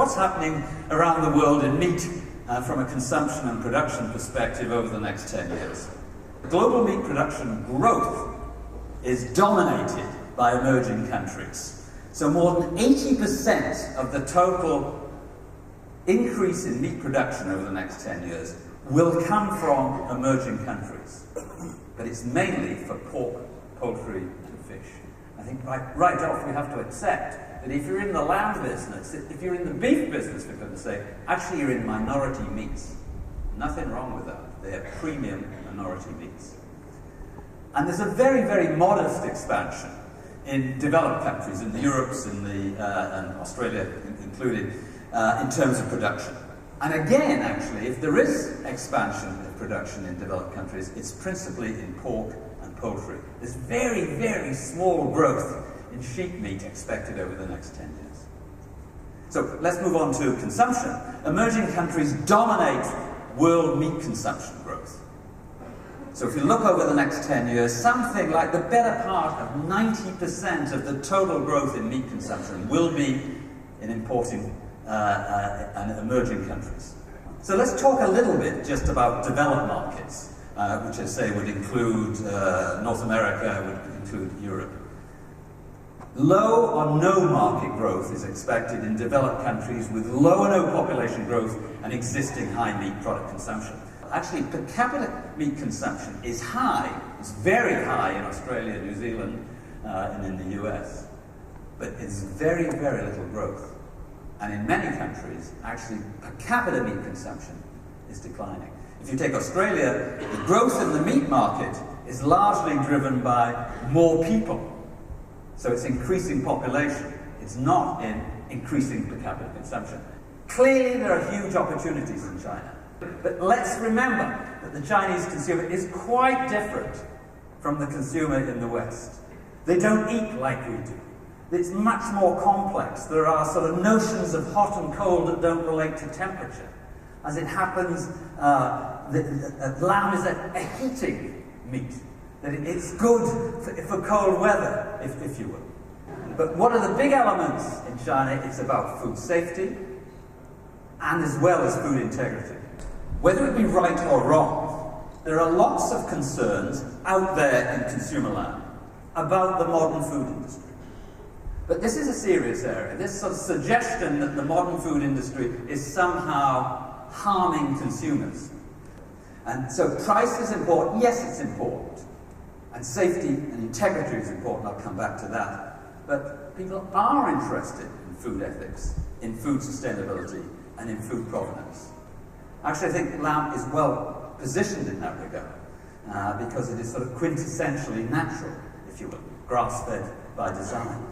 what's happening around the world in meat from a consumption and production perspective over the next 10 years? Global meat production growth is dominated by emerging countries. So more than 80% of the total increase in meat production over the next 10 years will come from emerging countries. But it's mainly for pork, poultry, and fish. I think right off we have to accept that if you're in the lamb business, if you're in the beef business, for goodness sake, actually you're in minority meats. Nothing wrong with that. They're premium minority meats. And there's a very, very modest expansion in developed countries, in the Europes, and Australia included, in terms of production. And again, actually, if there is expansion of production in developed countries, it's principally in pork and poultry. There's very, very small growth in sheep meat expected over the next 10 years. So let's move on to consumption. Emerging countries dominate world meat consumption growth. So if you look over the next 10 years, something like the better part of 90% of the total growth in meat consumption will be in importing and emerging countries. So let's talk a little bit just about developed markets, which I say would include North America, would include Europe. Low or no market growth is expected in developed countries with low or no population growth and existing high meat product consumption. Actually, per capita meat consumption is high. It's very high in Australia, New Zealand, and in the US. But it's very, very little growth. And in many countries, actually, per capita meat consumption is declining. If you take Australia, the growth in the meat market is largely driven by more people. So it's increasing population. It's not in increasing per capita consumption. Clearly, there are huge opportunities in China. But let's remember that the Chinese consumer is quite different from the consumer in the West. They don't eat like we do. It's much more complex. There are sort of notions of hot and cold that don't relate to temperature. As it happens, lamb is a heating meat. That it's good for cold weather, if you will. But one of the big elements in China is about food safety and as well as food integrity. Whether it be right or wrong, there are lots of concerns out there in consumer land about the modern food industry. But this is a serious area. This sort of suggestion that the modern food industry is somehow harming consumers. And so price is important. Yes, it's important. And safety and integrity is important. I'll come back to that. But people are interested in food ethics, in food sustainability, and in food provenance. Actually, I think lamb is well positioned in that regard because it is sort of quintessentially natural, if you will, grass-fed by design.